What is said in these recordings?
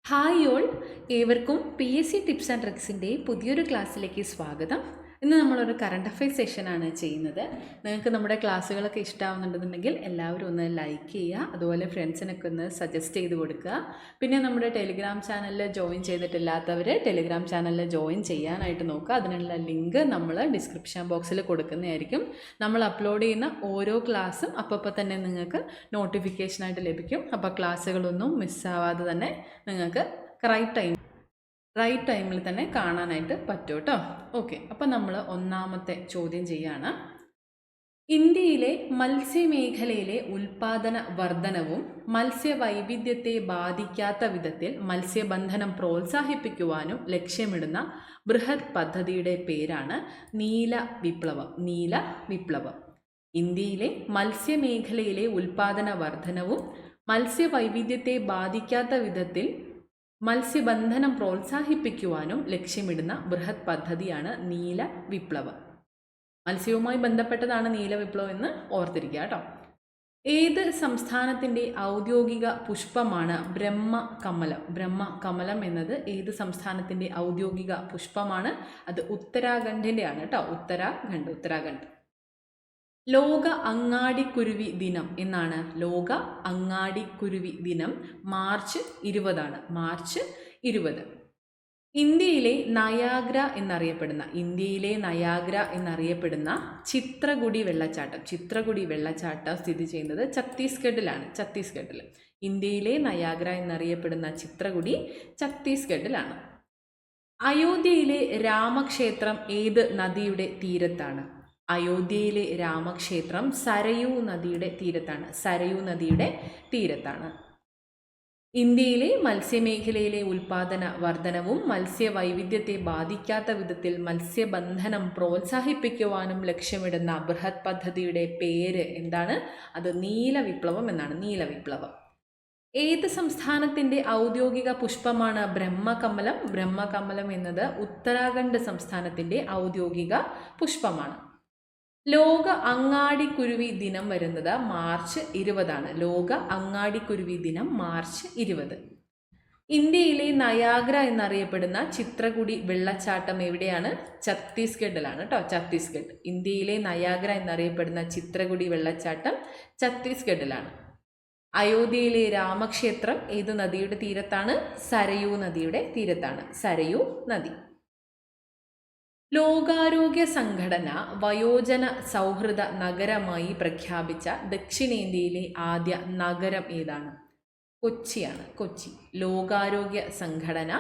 Hi all, ഏവർക്കും PSC tips and ട്രിക്സിൻ്റെ പുതിയൊരു ക്ലാസ്സിലേക്ക് സ്വാഗതം. ഇന്ന് നമ്മളൊരു കറണ്ട് അഫയേഴ്സ് സെഷനാണ് ചെയ്യുന്നത്. നിങ്ങൾക്ക് നമ്മുടെ ക്ലാസ്സുകളൊക്കെ ഇഷ്ടമാവുന്നുണ്ടെന്നുണ്ടെങ്കിൽ എല്ലാവരും ഒന്ന് ലൈക്ക് ചെയ്യുക, അതുപോലെ ഫ്രണ്ട്സിനൊക്കെ ഒന്ന് സജസ്റ്റ് ചെയ്ത് കൊടുക്കുക. പിന്നെ നമ്മുടെ ടെലിഗ്രാം ചാനലിൽ ജോയിൻ ചെയ്തിട്ടില്ലാത്തവർ ടെലിഗ്രാം ചാനലിൽ ജോയിൻ ചെയ്യാനായിട്ട് നോക്കുക. അതിനുള്ള ലിങ്ക് നമ്മൾ ഡിസ്ക്രിപ്ഷൻ ബോക്സിൽ കൊടുക്കുന്നതായിരിക്കും. നമ്മൾ അപ്ലോഡ് ചെയ്യുന്ന ഓരോ ക്ലാസ്സും അപ്പോൾ തന്നെ നിങ്ങൾക്ക് നോട്ടിഫിക്കേഷനായിട്ട് ലഭിക്കും. അപ്പോൾ ക്ലാസ്സുകളൊന്നും മിസ്സാവാതെ തന്നെ നിങ്ങൾക്ക് റൈറ്റ് ടൈമിൽ തന്നെ കാണാനായിട്ട് പറ്റും കേട്ടോ. ഓക്കെ, അപ്പം നമ്മൾ ഒന്നാമത്തെ ചോദ്യം ചെയ്യാണ്. ഇന്ത്യയിലെ മത്സ്യമേഖലയിലെ ഉൽപാദന വർധനവും മത്സ്യവൈവിധ്യത്തെ ബാധിക്കാത്ത വിധത്തിൽ മത്സ്യബന്ധനം പ്രോത്സാഹിപ്പിക്കുവാനും ലക്ഷ്യമിടുന്ന ബൃഹത് പദ്ധതിയുടെ പേരാണ് നീല വിപ്ലവം. ഇന്ത്യയിലെ മത്സ്യമേഖലയിലെ ഉൽപാദന വർധനവും മത്സ്യവൈവിധ്യത്തെ ബാധിക്കാത്ത വിധത്തിൽ മത്സ്യബന്ധനം പ്രോത്സാഹിപ്പിക്കുവാനും ലക്ഷ്യമിടുന്ന ബൃഹത് പദ്ധതിയാണ് നീല വിപ്ലവം. മത്സ്യവുമായി ബന്ധപ്പെട്ടതാണ് നീല വിപ്ലവം എന്ന് ഓർത്തിരിക്കുക കേട്ടോ. ഏത് സംസ്ഥാനത്തിൻ്റെ ഔദ്യോഗിക പുഷ്പമാണ് ബ്രഹ്മകമലം എന്നത് ഏത് സംസ്ഥാനത്തിൻ്റെ ഔദ്യോഗിക പുഷ്പമാണ്? അത് ഉത്തരാഖണ്ഡിൻ്റെ ആണ് കേട്ടോ. ഉത്തരാഖണ്ഡ്. ലോക അങ്ങാടിക്കുരുവി ദിനം എന്നാണ്. ലോക അങ്ങാടിക്കുരുവി ദിനം മാർച്ച് 20 മാർച്ച് 20. ഇന്ത്യയിലെ നയാഗ്ര എന്നറിയപ്പെടുന്ന ചിത്രകുടി വെള്ളച്ചാട്ടം സ്ഥിതി ചെയ്യുന്നത് ഛത്തീസ്ഗഡിൽ. ഇന്ത്യയിലെ നയാഗ്ര എന്നറിയപ്പെടുന്ന ചിത്രകുടി ഛത്തീസ്ഗഡിലാണ്. അയോധ്യയിലെ രാമക്ഷേത്രം ഏത് നദിയുടെ തീരത്താണ്? അയോധ്യയിലെ രാമക്ഷേത്രം സരയൂ നദിയുടെ തീരത്താണ്. ഇന്ത്യയിലെ മത്സ്യമേഖലയിലെ ഉൽപാദന വർധനവും മത്സ്യവൈവിധ്യത്തെ ബാധിക്കാത്ത വിധത്തിൽ മത്സ്യബന്ധനം പ്രോത്സാഹിപ്പിക്കുവാനും ലക്ഷ്യമിടുന്ന ബൃഹത് പദ്ധതിയുടെ പേര് എന്താണ്? അത് നീല വിപ്ലവം എന്നാണ്. നീലവിപ്ലവം. ഏത് സംസ്ഥാനത്തിൻ്റെ ഔദ്യോഗിക പുഷ്പമാണ് ബ്രഹ്മകമലം എന്നത് ഉത്തരാഖണ്ഡ് സംസ്ഥാനത്തിൻ്റെ ഔദ്യോഗിക പുഷ്പമാണ്. ലോക അങ്ങാടിക്കുരുവി ദിനം വരുന്നത് മാർച്ച് 20. ലോക അങ്ങാടിക്കുരുവി ദിനം മാർച്ച് 20. ഇന്ത്യയിലെ നയാഗ്ര എന്നറിയപ്പെടുന്ന ചിത്രകുടി വെള്ളച്ചാട്ടം എവിടെയാണ്? ഛത്തീസ്ഗഡിലാണ് കേട്ടോ. ഛത്തീസ്ഗഡ്. ഇന്ത്യയിലെ നയാഗ്ര എന്നറിയപ്പെടുന്ന ചിത്രകുടി വെള്ളച്ചാട്ടം ഛത്തീസ്ഗഡിലാണ്. അയോധ്യയിലെ രാമക്ഷേത്രം ഏത് നദിയുടെ തീരത്താണ്? സരയൂ നദിയുടെ തീരത്താണ്. സരയൂ നദി. ലോകാരോഗ്യ സംഘടന വയോജന സൗഹൃദ നഗരമായി പ്രഖ്യാപിച്ച ദക്ഷിണേന്ത്യയിലെ ആദ്യ നഗരം ഏതാണ്? കൊച്ചി. ലോകാരോഗ്യ സംഘടന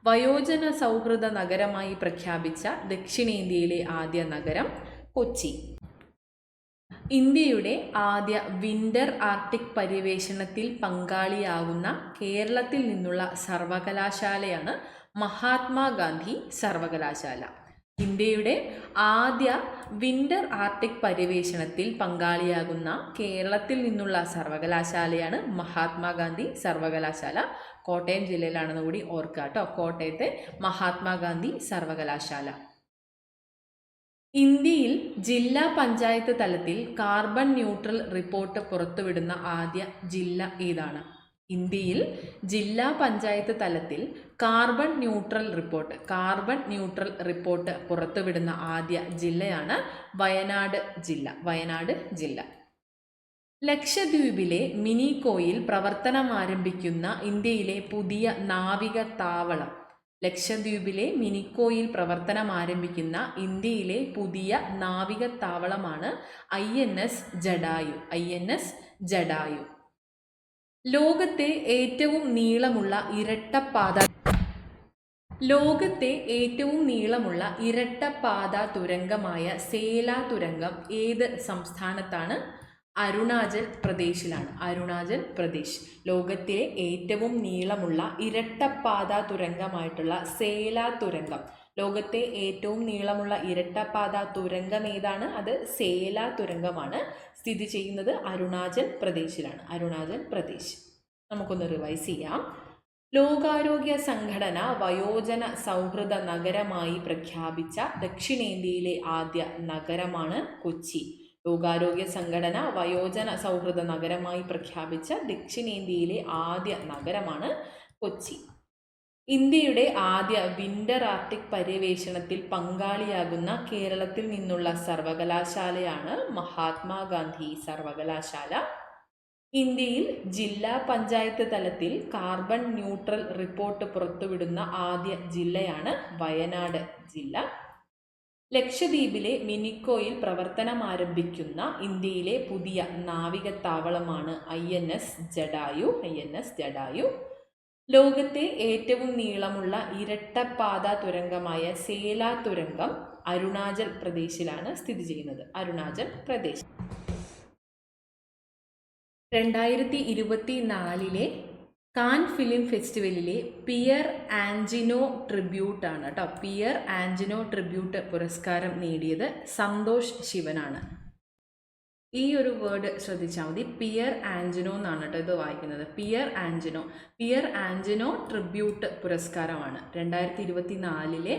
വയോജന സൗഹൃദ നഗരമായി പ്രഖ്യാപിച്ച ദക്ഷിണേന്ത്യയിലെ ആദ്യ നഗരം കൊച്ചി. ഇന്ത്യയുടെ ആദ്യ വിന്റർ ആർട്ടിക് പര്യവേഷണത്തിൽ പങ്കാളിയാകുന്ന കേരളത്തിൽ നിന്നുള്ള സർവകലാശാലയാണ് മഹാത്മാഗാന്ധി സർവകലാശാല. ഇന്ത്യയുടെ ആദ്യ വിന്റർ ആർട്ടിക് പര്യവേഷണത്തിൽ പങ്കാളിയാകുന്ന കേരളത്തിൽ നിന്നുള്ള സർവകലാശാലയാണ് മഹാത്മാഗാന്ധി സർവകലാശാല. കോട്ടയം ജില്ലയിലാണെന്ന് കൂടി ഓർക്കുക കേട്ടോ. കോട്ടയത്തെ മഹാത്മാഗാന്ധി സർവകലാശാല. ഇന്ത്യയിൽ ജില്ലാ പഞ്ചായത്ത് തലത്തിൽ കാർബൺ ന്യൂട്രൽ റിപ്പോർട്ട് പുറത്തുവിടുന്ന ആദ്യ ജില്ല ഏതാണ്? ഇന്ത്യയിൽ ജില്ലാ പഞ്ചായത്ത് തലത്തിൽ കാർബൺ ന്യൂട്രൽ റിപ്പോർട്ട് പുറത്തുവിടുന്ന ആദ്യ ജില്ലയാണ് വയനാട് ജില്ല. ലക്ഷദ്വീപിലെ മിനിക്കോയിൽ പ്രവർത്തനം ആരംഭിക്കുന്ന ഇന്ത്യയിലെ പുതിയ നാവിക താവളം. ലക്ഷദ്വീപിലെ മിനിക്കോയിൽ പ്രവർത്തനം ആരംഭിക്കുന്ന ഇന്ത്യയിലെ പുതിയ നാവിക താവളമാണ് INS ജഡായു. ലോകത്തെ ഏറ്റവും നീളമുള്ള ഇരട്ടപ്പാത തുരങ്കമായ സേലാ തുരങ്കം ഏത് സംസ്ഥാനത്താണ്? അരുണാചൽ പ്രദേശ്. ലോകത്തിലെ ഏറ്റവും നീളമുള്ള ഇരട്ടപ്പാത തുരങ്കമായിട്ടുള്ള സേലാ തുരങ്കം. ലോകത്തെ ഏറ്റവും നീളമുള്ള ഇരട്ടപ്പാത തുരങ്കം ഏതാണ്? അത് സേലാ തുരങ്കമാണ്. സ്ഥിതി ചെയ്യുന്നത് അരുണാചൽ പ്രദേശിലാണ്. നമുക്കൊന്ന് റിവൈസ് ചെയ്യാം. ലോകാരോഗ്യ സംഘടന വയോജന സൗഹൃദ നഗരമായി പ്രഖ്യാപിച്ച ദക്ഷിണേന്ത്യയിലെ ആദ്യ നഗരമാണ് കൊച്ചി. ലോകാരോഗ്യ സംഘടന വയോജന സൗഹൃദ നഗരമായി പ്രഖ്യാപിച്ച ദക്ഷിണേന്ത്യയിലെ ആദ്യ നഗരമാണ് കൊച്ചി. ഇന്ത്യയുടെ ആദ്യ വിന്റർ ആർട്ടിക് പര്യവേഷണത്തിൽ പങ്കാളിയാകുന്ന കേരളത്തിൽ നിന്നുള്ള സർവകലാശാലയാണ് മഹാത്മാഗാന്ധി സർവകലാശാല. ഇന്ത്യയിൽ ജില്ലാ പഞ്ചായത്ത് തലത്തിൽ കാർബൺ ന്യൂട്രൽ റിപ്പോർട്ട് പുറത്തുവിടുന്ന ആദ്യ ജില്ലയാണ് വയനാട് ജില്ല. ലക്ഷദ്വീപിലെ മിനിക്കോയിൽ പ്രവർത്തനം ആരംഭിക്കുന്ന ഇന്ത്യയിലെ പുതിയ നാവികത്താവളമാണ് INS ജടായു. ലോകത്തെ ഏറ്റവും നീളമുള്ള ഇരട്ടപ്പാത തുരങ്കമായ സേല തുരങ്കം അരുണാചൽ പ്രദേശിലാണ് സ്ഥിതി ചെയ്യുന്നത്. അരുണാചൽ പ്രദേശ് 2024 കാൻ ഫിലിം ഫെസ്റ്റിവലിലെ പിയർ ആൻജിനോ ട്രിബ്യൂട്ട് ആണ് കേട്ടോ. പിയർ ആൻജിനോ ട്രിബ്യൂട്ട് പുരസ്കാരം നേടിയത് സന്തോഷ് ശിവനാണ്. ഈ ഒരു വേർഡ് ശ്രദ്ധിച്ചാൽ മതി. പിയർ ആൻജിനോ എന്നാണ് കേട്ടോ ഇത് വായിക്കുന്നത്. പിയർ ആൻജിനോ ട്രിബ്യൂട്ട് പുരസ്കാരമാണ് 2024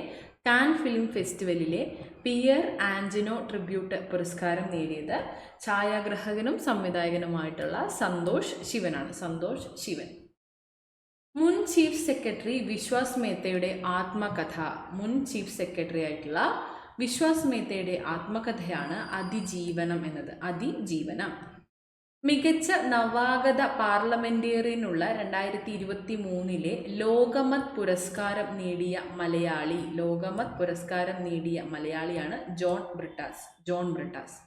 കാൻ ഫിലിം ഫെസ്റ്റിവലിലെ പിയർ ആൻജിനോ ട്രിബ്യൂട്ട് പുരസ്കാരം നേടിയത് ഛായാഗ്രഹകനും സംവിധായകനുമായിട്ടുള്ള സന്തോഷ് ശിവൻ. മുൻ ചീഫ് സെക്രട്ടറി വിശ്വാസ് മേത്തയുടെ ആത്മകഥ. മുൻ ചീഫ് സെക്രട്ടറി ആയിട്ടുള്ള വിശ്വാസ് മേത്തയുടെ ആത്മകഥയാണ് അതിജീവനം എന്നത്. അതിജീവനം. മികച്ച നവാഗത പാർലമെന്റേറിയനുള്ള 2023 ലോകമത് പുരസ്കാരം നേടിയ മലയാളിയാണ് ജോൺ ബ്രിട്ടാസ്.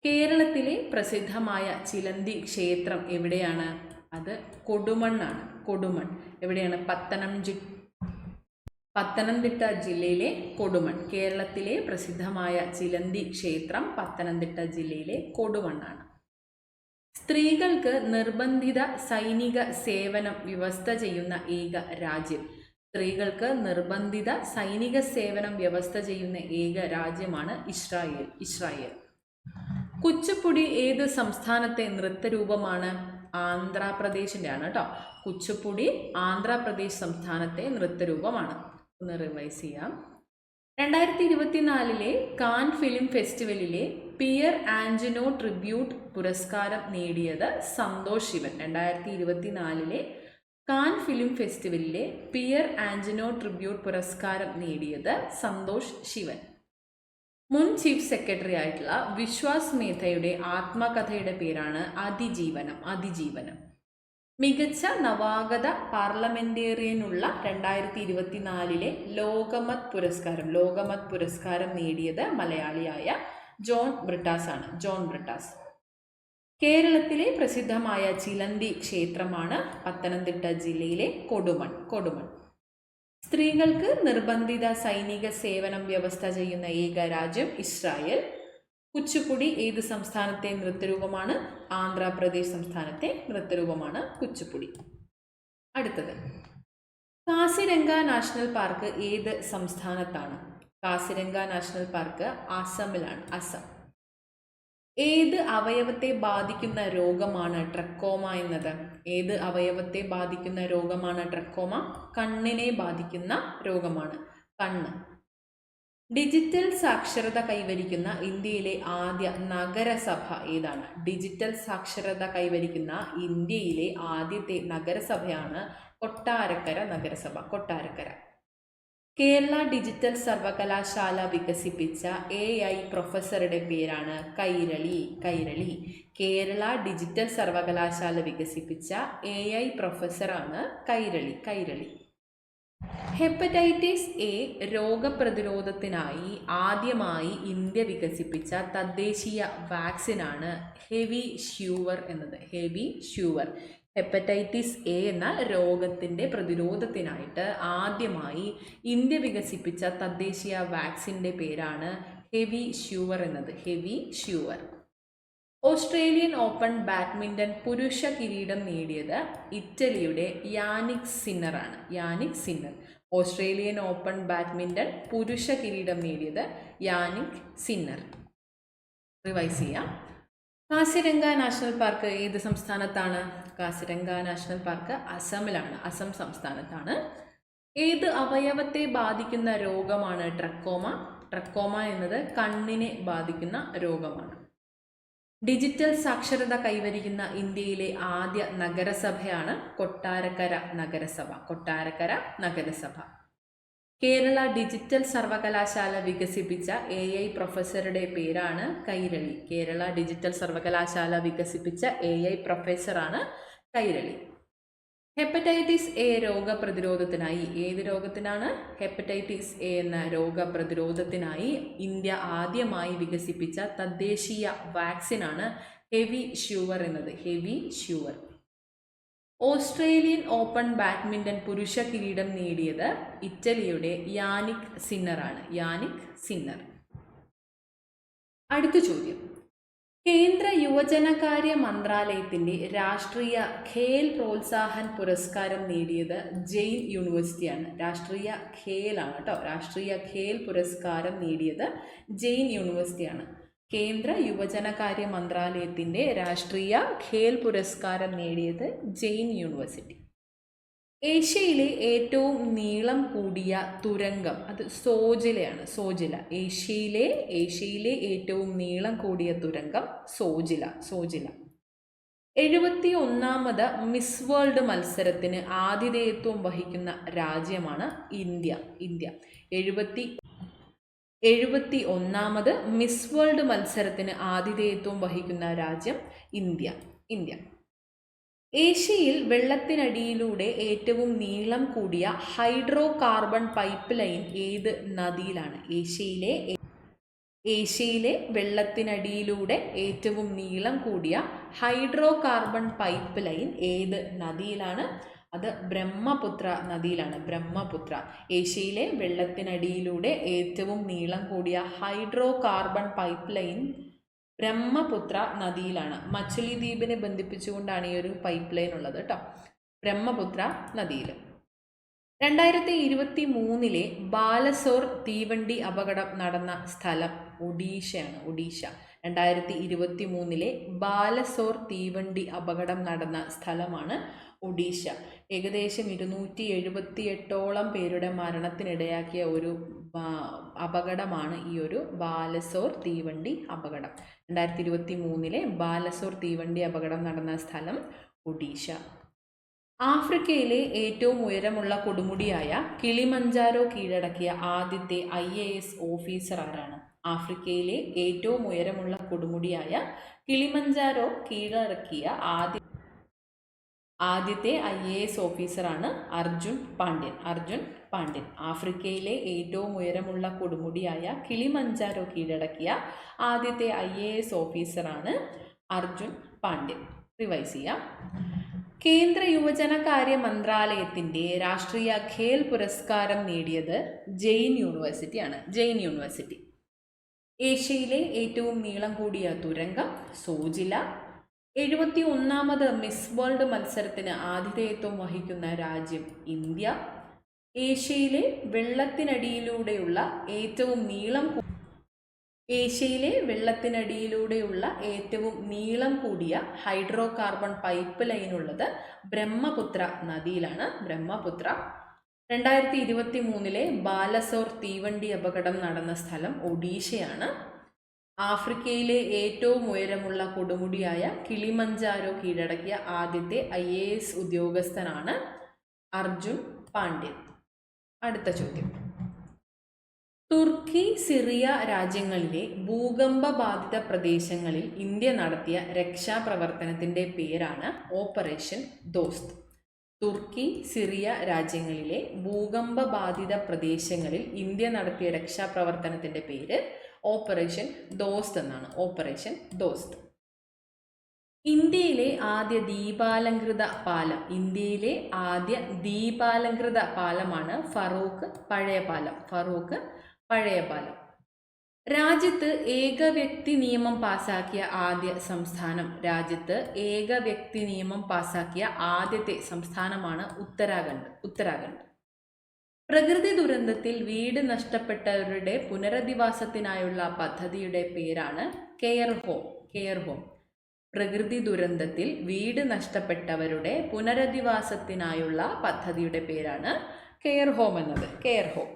കേരളത്തിലെ പ്രസിദ്ധമായ ചിലന്തി ക്ഷേത്രം എവിടെയാണ്? അത് കൊടുമണ്ണാണ്. കൊടുമൺ എവിടെയാണ്? പത്തനംതിട്ട ജില്ലയിലെ കൊടുമൺ. കേരളത്തിലെ പ്രസിദ്ധമായ ചിലന്തി ക്ഷേത്രം പത്തനംതിട്ട ജില്ലയിലെ കൊടുമണ്ണാണ്. സ്ത്രീകൾക്ക് നിർബന്ധിത സൈനിക സേവനം വ്യവസ്ഥ ചെയ്യുന്ന ഏക രാജ്യമാണ് ഇസ്രായേൽ. കുച്ചിപ്പുടി ഏത് സംസ്ഥാനത്തെ നൃത്തരൂപമാണ്? ആന്ധ്രാപ്രദേശിൻ്റെ ആണ് കേട്ടോ. കുച്ചിപ്പുടി ആന്ധ്രാപ്രദേശ് സംസ്ഥാനത്തെ നൃത്തരൂപമാണ്. ഒന്ന് റിവൈസ് ചെയ്യാം. 2024 കാൻ ഫിലിം ഫെസ്റ്റിവലിലെ പിയർ ആൻജിനോ ട്രിബ്യൂട്ട് പുരസ്കാരം നേടിയത് സന്തോഷ് ശിവൻ. 2024 കാൻ ഫിലിം ഫെസ്റ്റിവലിലെ പിയർ ആൻജിനോ ട്രിബ്യൂട്ട് പുരസ്കാരം നേടിയത് സന്തോഷ് ശിവൻ. മുൻ ചീഫ് സെക്രട്ടറി ആയിട്ടുള്ള വിശ്വാസ് മേത്തയുടെ ആത്മകഥയുടെ പേരാണ് അതിജീവനം. മികച്ച നവാഗത പാർലമെന്റേറിയനുള്ള 2024 ലോകമത് പുരസ്കാരം നേടിയത് മലയാളിയായ ജോൺ ബ്രിട്ടാസ്. കേരളത്തിലെ പ്രസിദ്ധമായ ചിലന്തി ക്ഷേത്രമാണ് പത്തനംതിട്ട ജില്ലയിലെ കൊടുമൺ. സ്ത്രീകൾക്ക് നിർബന്ധിത സൈനിക സേവനം വ്യവസ്ഥ ചെയ്യുന്ന ഏക രാജ്യം ഇസ്രായേൽ. കുച്ചിപ്പുടി ഏത് സംസ്ഥാനത്തെ നൃത്തരൂപമാണ്? ആന്ധ്രാപ്രദേശ് സംസ്ഥാനത്തെ നൃത്തരൂപമാണ് കുച്ചിപ്പുടി. അടുത്തത്, കാസിരംഗ നാഷണൽ പാർക്ക് ഏത് സംസ്ഥാനത്താണ്? കാസിരംഗ നാഷണൽ പാർക്ക് ആസാമിലാണ്. അസം. ഏത് അവയവത്തെ ബാധിക്കുന്ന രോഗമാണ് ട്രക്കോമ എന്നത്? ഏത് അവയവത്തെ ബാധിക്കുന്ന രോഗമാണ് ട്രക്കോമ? കണ്ണിനെ ബാധിക്കുന്ന രോഗമാണ്. കണ്ണ്. ഡിജിറ്റൽ സാക്ഷരത കൈവരിക്കുന്ന ഇന്ത്യയിലെ ആദ്യ നഗരസഭ ഏതാണ്? ഡിജിറ്റൽ സാക്ഷരത കൈവരിക്കുന്ന ഇന്ത്യയിലെ ആദ്യത്തെ നഗരസഭയാണ് കൊട്ടാരക്കര നഗരസഭ. കേരള ഡിജിറ്റൽ സർവകലാശാല വികസിപ്പിച്ച AI പ്രൊഫസറുടെ പേരാണ് കൈരളി. കേരള ഡിജിറ്റൽ സർവകലാശാല വികസിപ്പിച്ച AI പ്രൊഫസറാണ് കൈരളി. ഹെപ്പറ്റൈറ്റിസ് A രോഗപ്രതിരോധത്തിനായി ആദ്യമായി ഇന്ത്യ വികസിപ്പിച്ച തദ്ദേശീയ വാക്സിനാണ് ഹെവി ഷ്യൂവർ എന്നത്. ഹെപ്പറ്റൈറ്റിസ് A എന്ന രോഗത്തിൻ്റെ പ്രതിരോധത്തിനായിട്ട് ആദ്യമായി ഇന്ത്യ വികസിപ്പിച്ച തദ്ദേശീയ വാക്സിൻ്റെ പേരാണ് heavy sure. Australian open badminton പുരുഷ കിരീടം നേടിയത് ഇറ്റലിയുടെ Jannik Sinner. Australian open badminton പുരുഷ കിരീടം നേടിയത് യാനിക് സിന്നർ. റിവൈസ് ചെയ്യാം. കാസിരംഗ നാഷണൽ പാർക്ക് ഏത് സംസ്ഥാനത്താണ്? കാസിരംഗ നാഷണൽ പാർക്ക് അസമിലാണ്. അസം സംസ്ഥാനത്താണ്. ഏത് അവയവത്തെ ബാധിക്കുന്ന രോഗമാണ് ട്രക്കോമ? ട്രക്കോമ എന്നത് കണ്ണിനെ ബാധിക്കുന്ന രോഗമാണ്. ഡിജിറ്റൽ സാക്ഷരത കൈവരിക്കുന്ന ഇന്ത്യയിലെ ആദ്യ നഗരസഭയാണ് കൊട്ടാരക്കര നഗരസഭ. കൊട്ടാരക്കര നഗരസഭ. കേരള ഡിജിറ്റൽ സർവകലാശാല വികസിപ്പിച്ച AI പ്രൊഫസറുടെ പേരാണ് കൈരളി. കേരള ഡിജിറ്റൽ സർവകലാശാല വികസിപ്പിച്ച AI പ്രൊഫസറാണ് കൈരളി. ഹെപ്പറ്റൈറ്റിസ് എ രോഗപ്രതിരോധത്തിനായി, ഏത് രോഗത്തിനാണ്? ഹെപ്പറ്റൈറ്റിസ് എ എന്ന രോഗപ്രതിരോധത്തിനായി ഇന്ത്യ ആദ്യമായി വികസിപ്പിച്ച തദ്ദേശീയ വാക്സിനാണ് ഹെവി ഷ്യൂവർ എന്നത്. Heavy sure. Australian open badminton പുരുഷ കിരീടം നേടിയത് ഇറ്റലിയുടെ യാനിക് സിന്നറാണ്. Jannik Sinner. അടുത്ത ചോദ്യം. കേന്ദ്ര യുവജനകാര്യ മന്ത്രാലയത്തിൻ്റെ രാഷ്ട്രീയ ഖേൽ പ്രോത്സാഹൻ പുരസ്കാരം നേടിയത് ജെയിൻ യൂണിവേഴ്സിറ്റിയാണ്. രാഷ്ട്രീയ ഖേലാണ് കേട്ടോ. രാഷ്ട്രീയ ഖേൽ പുരസ്കാരം നേടിയത് ജെയിൻ യൂണിവേഴ്സിറ്റിയാണ്. കേന്ദ്ര യുവജനകാര്യ മന്ത്രാലയത്തിൻ്റെ രാഷ്ട്രീയ ഖേൽ പുരസ്കാരം നേടിയത് ജെയിൻ യൂണിവേഴ്സിറ്റി. ഏഷ്യയിലെ ഏറ്റവും നീളം കൂടിയ തുരങ്കം അത് സോജിലയാണ്. സോജില. ഏഷ്യയിലെ ഏറ്റവും നീളം കൂടിയ തുരങ്കം സോജില. 71ാമത് മിസ് വേൾഡ് മത്സരത്തിന് ആതിഥേയത്വം വഹിക്കുന്ന രാജ്യമാണ് ഇന്ത്യ. 71ാമത് മിസ് വേൾഡ് മത്സരത്തിന് ആതിഥേയത്വം വഹിക്കുന്ന രാജ്യം ഇന്ത്യ. ഏഷ്യയിൽ വെള്ളത്തിനടിയിലൂടെ ഏറ്റവും നീളം കൂടിയ ഹൈഡ്രോ കാർബൺ പൈപ്പ് ലൈൻ ഏത് നദിയിലാണ്? ഏഷ്യയിലെ വെള്ളത്തിനടിയിലൂടെ ഏറ്റവും നീളം കൂടിയ ഹൈഡ്രോ കാർബൺ പൈപ്പ് ലൈൻ ഏത് നദിയിലാണ്? അത് ബ്രഹ്മപുത്ര നദിയിലാണ്. ബ്രഹ്മപുത്ര. ഏഷ്യയിലെ വെള്ളത്തിനടിയിലൂടെ ഏറ്റവും നീളം കൂടിയ ഹൈഡ്രോ കാർബൺ പൈപ്പ് ലൈൻ ബ്രഹ്മപുത്ര നദിയിലാണ്. മച്ചുലി ദ്വീപിനെ ബന്ധിപ്പിച്ചുകൊണ്ടാണ് ഈ ഒരു പൈപ്പ് ലൈൻ ഉള്ളത് കേട്ടോ. ബ്രഹ്മപുത്ര നദിയിൽ. 2023 ബാലസോർ തീവണ്ടി അപകടം നടന്ന സ്ഥലം ഒഡീഷയാണ്. 2023 ബാലസോർ തീവണ്ടി അപകടം നടന്ന സ്ഥലമാണ് ഒഡീഷ. ഏകദേശം 278ഓളം പേരുടെ മരണത്തിനിടയാക്കിയ ഒരു അപകടമാണ് ഈ ഒരു ബാലസോർ തീവണ്ടി അപകടം. 2023 ബാലസോർ തീവണ്ടി അപകടം നടന്ന സ്ഥലം ഒഡീഷ. ആഫ്രിക്കയിലെ ഏറ്റവും ഉയരമുള്ള കൊടുമുടിയായ കിളിമഞ്ചാരോ കീഴടക്കിയ ആദ്യത്തെ IAS ഓഫീസർ ആരാണ്? ആഫ്രിക്കയിലെ ഏറ്റവും ഉയരമുള്ള കൊടുമുടിയായ കിളിമഞ്ചാരോ കീഴടക്കിയ ആദ്യത്തെ IAS ഓഫീസറാണ് അർജുൻ പാണ്ഡ്യൻ. ആഫ്രിക്കയിലെ ഏറ്റവും ഉയരമുള്ള കൊടുമുടിയായ കിളിമഞ്ചാരോ കീഴടക്കിയ ആദ്യത്തെ IAS ഓഫീസറാണ് അർജുൻ പാണ്ഡ്യൻ. റിവൈസ് ചെയ്യാം. കേന്ദ്ര യുവജനകാര്യ മന്ത്രാലയത്തിൻ്റെ രാഷ്ട്രീയ ഖേൽ പുരസ്കാരം നേടിയത് ജെയിൻ യൂണിവേഴ്സിറ്റിയാണ്. ജെയിൻ യൂണിവേഴ്സിറ്റി. ഏഷ്യയിലെ ഏറ്റവും നീളം കൂടിയ തുരങ്കം സോജില. 71ാമത് മിസ് വേൾഡ് മത്സരത്തിന് ആതിഥേയത്വം വഹിക്കുന്ന രാജ്യം ഇന്ത്യ. ഏഷ്യയിലെ വെള്ളത്തിനടിയിലൂടെയുള്ള ഏറ്റവും നീളം കൂടിയ ഹൈഡ്രോ കാർബൺ പൈപ്പ് ലൈൻ ഉള്ളത് ബ്രഹ്മപുത്ര നദിയിലാണ്. ബ്രഹ്മപുത്ര. 2023 ബാലസോർ തീവണ്ടി അപകടം നടന്ന സ്ഥലം ഒഡീഷയാണ്. ആഫ്രിക്കയിലെ ഏറ്റവും ഉയരമുള്ള കൊടുമുടിയായ കിളിമഞ്ചാരോ കീഴടക്കിയ ആദ്യത്തെ IAS ഉദ്യോഗസ്ഥനാണ് അർജുൻ പാണ്ഡ്യൻ. അടുത്ത ചോദ്യം. തുർക്കി, സിറിയ രാജ്യങ്ങളിലെ ഭൂകമ്പ ബാധിത പ്രദേശങ്ങളിൽ ഇന്ത്യ നടത്തിയ രക്ഷാപ്രവർത്തനത്തിൻ്റെ പേരാണ് ഓപ്പറേഷൻ ദോസ്ത്. തുർക്കി, സിറിയ രാജ്യങ്ങളിലെ ഭൂകമ്പ ബാധിത പ്രദേശങ്ങളിൽ ഇന്ത്യ നടത്തിയ രക്ഷാപ്രവർത്തനത്തിൻ്റെ പേര് ഓപ്പറേഷൻ ദോസ്ത് എന്നാണ്. ഓപ്പറേഷൻ ദോസ്ത്. ഇന്ത്യയിലെ ആദ്യ ദീപാലംകൃത പാലമാണ് ഫറൂഖ് പഴയ പാലം. രാജ്യത്ത് ഏകവ്യക്തി നിയമം പാസാക്കിയ ആദ്യത്തെ സംസ്ഥാനമാണ് ഉത്തരാഖണ്ഡ്. പ്രകൃതി ദുരന്തത്തിൽ വീട് നഷ്ടപ്പെട്ടവരുടെ പുനരധിവാസത്തിനായുള്ള പദ്ധതിയുടെ പേരാണ് കെയർ ഹോം. പ്രകൃതി ദുരന്തത്തിൽ വീട് നഷ്ടപ്പെട്ടവരുടെ പുനരധിവാസത്തിനായുള്ള പദ്ധതിയുടെ പേരാണ് കെയർ ഹോം എന്നത്. Care home.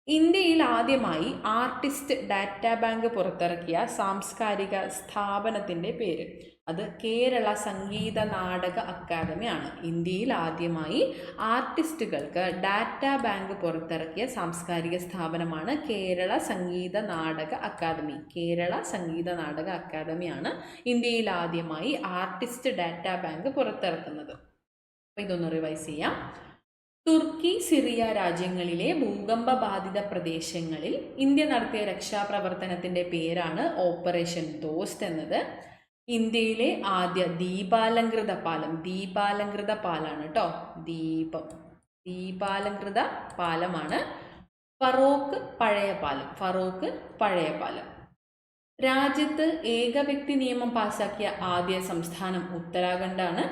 ഇന്ത്യയിൽ ആദ്യമായി ആർട്ടിസ്റ്റ് ഡാറ്റാ ബാങ്ക് പുറത്തിറക്കിയ സാംസ്കാരിക സ്ഥാപനത്തിൻ്റെ പേര്? അത് കേരള സംഗീത നാടക അക്കാദമിയാണ്. ഇന്ത്യയിൽ ആദ്യമായി ആർട്ടിസ്റ്റുകൾക്ക് ഡാറ്റാ ബാങ്ക് പുറത്തിറക്കിയ സാംസ്കാരിക സ്ഥാപനമാണ് കേരള സംഗീത നാടക അക്കാദമി. കേരള സംഗീത നാടക അക്കാദമിയാണ് ഇന്ത്യയിൽ ആദ്യമായി ആർട്ടിസ്റ്റ് ഡാറ്റാ ബാങ്ക് പുറത്തിറക്കുന്നത്. അപ്പോൾ ഇതൊന്ന് റിവൈസ് ചെയ്യാം. തുർക്കി, സിറിയ രാജ്യങ്ങളിലെ ഭൂകമ്പ ബാധിത പ്രദേശങ്ങളിൽ ഇന്ത്യ നടത്തിയ രക്ഷാപ്രവർത്തനത്തിൻ്റെ പേരാണ് ഓപ്പറേഷൻ ദോസ്ത് എന്നത്. ഇന്ത്യയിലെ ആദ്യ ദീപാലംകൃത പാലമാണ് കേട്ടോ. ദീപാലംകൃത പാലമാണ് ഫറോക്ക് പഴയ പാലം. രാജ്യത്ത് ഏകവ്യക്തി നിയമം പാസാക്കിയ ആദ്യ സംസ്ഥാനം ഉത്തരാഖണ്ഡാണ്.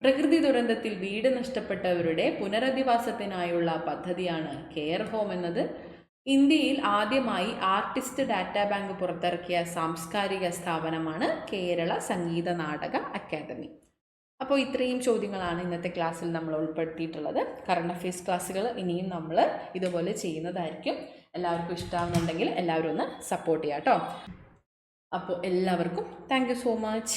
പ്രകൃതി ദുരന്തത്തിൽ വീട് നഷ്ടപ്പെട്ടവരുടെ പുനരധിവാസത്തിനായുള്ള പദ്ധതിയാണ് കെയർ ഹോം എന്നത്. ഇന്ത്യയിൽ ആദ്യമായി ആർട്ടിസ്റ്റ് ഡാറ്റാ ബാങ്ക് പുറത്തിറക്കിയ സാംസ്കാരിക സ്ഥാപനമാണ് കേരള സംഗീത നാടക അക്കാദമി. അപ്പോൾ ഇത്രയും ചോദ്യങ്ങളാണ് ഇന്നത്തെ ക്ലാസ്സിൽ നമ്മൾ ഉൾപ്പെടുത്തിയിട്ടുള്ളത്. കറണ്ട് അഫയേഴ്സ് ക്ലാസ്സുകൾ ഇനിയും നമ്മൾ ഇതുപോലെ ചെയ്യുന്നതായിരിക്കും. എല്ലാവർക്കും ഇഷ്ടമാവുന്നുണ്ടെങ്കിൽ എല്ലാവരും ഒന്ന് സപ്പോർട്ട് ചെയ്യാം കേട്ടോ. അപ്പോൾ എല്ലാവർക്കും താങ്ക് യു സോ മച്ച്.